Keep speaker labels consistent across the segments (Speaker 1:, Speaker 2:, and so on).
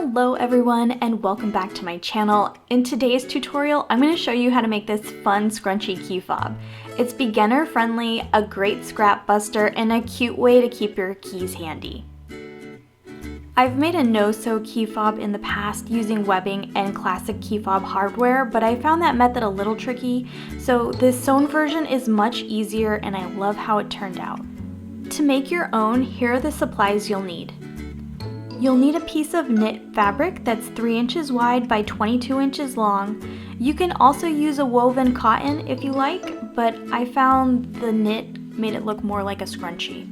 Speaker 1: Hello everyone and welcome back to my channel. In today's tutorial, I'm going to show you how to make this fun scrunchy key fob. It's beginner friendly, a great scrap buster, and a cute way to keep your keys handy. I've made a no-sew key fob in the past using webbing and classic key fob hardware, but I found that method a little tricky, so this sewn version is much easier and I love how it turned out. To make your own, here are the supplies you'll need. You'll need a piece of knit fabric that's 3 inches wide by 22 inches long. You can also use a woven cotton if you like, but I found the knit made it look more like a scrunchie.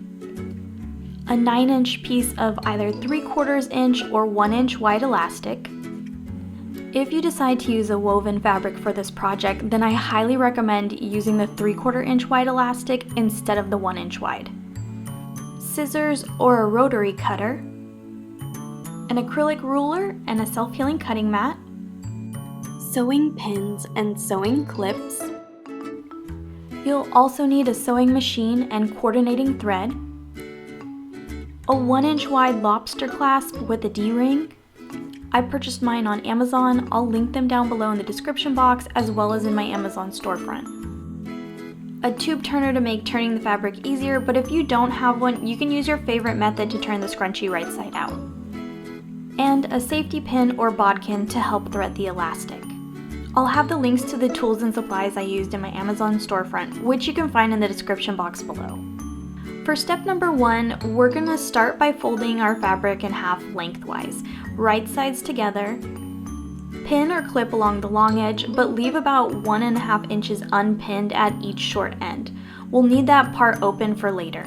Speaker 1: A 9-inch piece of either 3/4 inch or 1 inch wide elastic. If you decide to use a woven fabric for this project, then I highly recommend using the 3/4 inch wide elastic instead of the 1 inch wide. Scissors or a rotary cutter, an acrylic ruler and a self-healing cutting mat, sewing pins and sewing clips. You'll also need a sewing machine and coordinating thread, a 1 inch wide lobster clasp with a D-ring. I purchased mine on Amazon. I'll link them down below in the description box as well as in my Amazon storefront. A tube turner to make turning the fabric easier, but if you don't have one, you can use your favorite method to turn the scrunchie right side out. And a safety pin or bodkin to help thread the elastic. I'll have the links to the tools and supplies I used in my Amazon storefront, which you can find in the description box below. For step number 1, we're going to start by folding our fabric in half lengthwise, right sides together. Pin or clip along the long edge, but leave about 1.5 inches unpinned at each short end. We'll need that part open for later.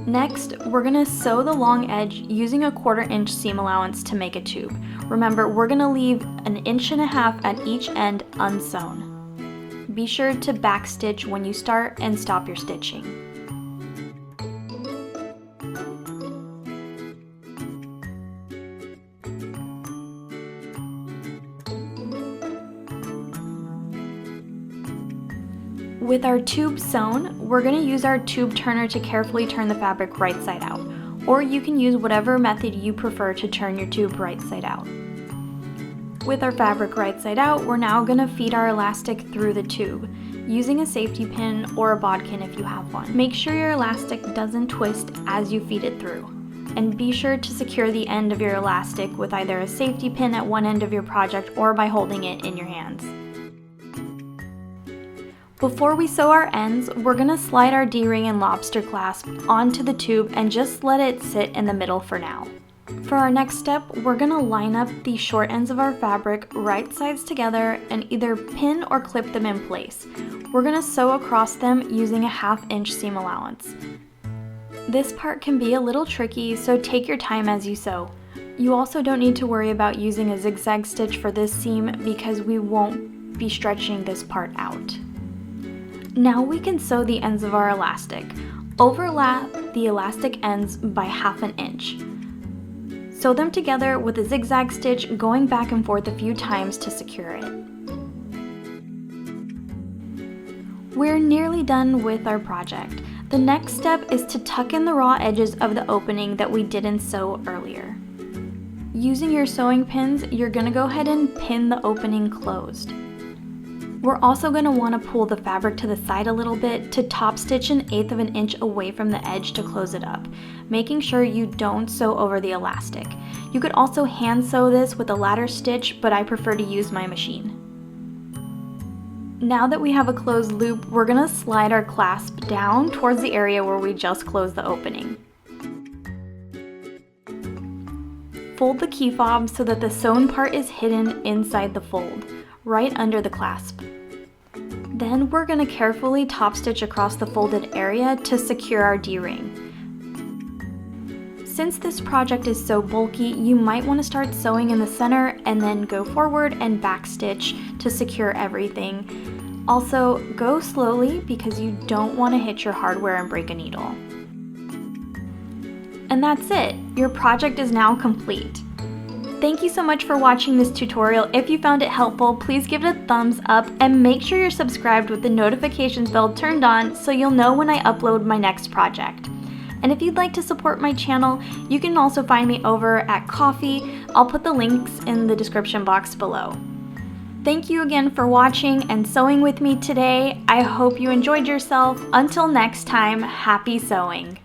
Speaker 1: Next, we're going to sew the long edge using a 1/4 inch seam allowance to make a tube. Remember, we're going to leave 1.5 inches at each end unsewn. Be sure to backstitch when you start and stop your stitching. With our tube sewn, we're going to use our tube turner to carefully turn the fabric right side out, or you can use whatever method you prefer to turn your tube right side out. With our fabric right side out, we're now going to feed our elastic through the tube, using a safety pin or a bodkin if you have one. Make sure your elastic doesn't twist as you feed it through, and be sure to secure the end of your elastic with either a safety pin at one end of your project or by holding it in your hands. Before we sew our ends, we're going to slide our D-ring and lobster clasp onto the tube and just let it sit in the middle for now. For our next step, we're going to line up the short ends of our fabric right sides together and either pin or clip them in place. We're going to sew across them using a 1/2 inch seam allowance. This part can be a little tricky, so take your time as you sew. You also don't need to worry about using a zigzag stitch for this seam because we won't be stretching this part out. Now we can sew the ends of our elastic. Overlap the elastic ends by 1/2 inch. Sew them together with a zigzag stitch, going back and forth a few times to secure it. We're nearly done with our project. The next step is to tuck in the raw edges of the opening that we didn't sew earlier. Using your sewing pins, you're going to go ahead and pin the opening closed. We're also going to want to pull the fabric to the side a little bit to top stitch 1/8 inch away from the edge to close it up, making sure you don't sew over the elastic. You could also hand sew this with a ladder stitch, but I prefer to use my machine. Now that we have a closed loop, we're going to slide our clasp down towards the area where we just closed the opening. Fold the key fob so that the sewn part is hidden inside the fold, right under the clasp. Then we're going to carefully top stitch across the folded area to secure our D-ring. Since this project is so bulky, you might want to start sewing in the center and then go forward and back stitch to secure everything. Also, go slowly because you don't want to hit your hardware and break a needle. And that's it! Your project is now complete. Thank you so much for watching this tutorial. If you found it helpful, please give it a thumbs up and make sure you're subscribed with the notifications bell turned on so you'll know when I upload my next project. And if you'd like to support my channel, you can also find me over at Ko-fi. I'll put the links in the description box below. Thank you again for watching and sewing with me today. I hope you enjoyed yourself. Until next time, happy sewing!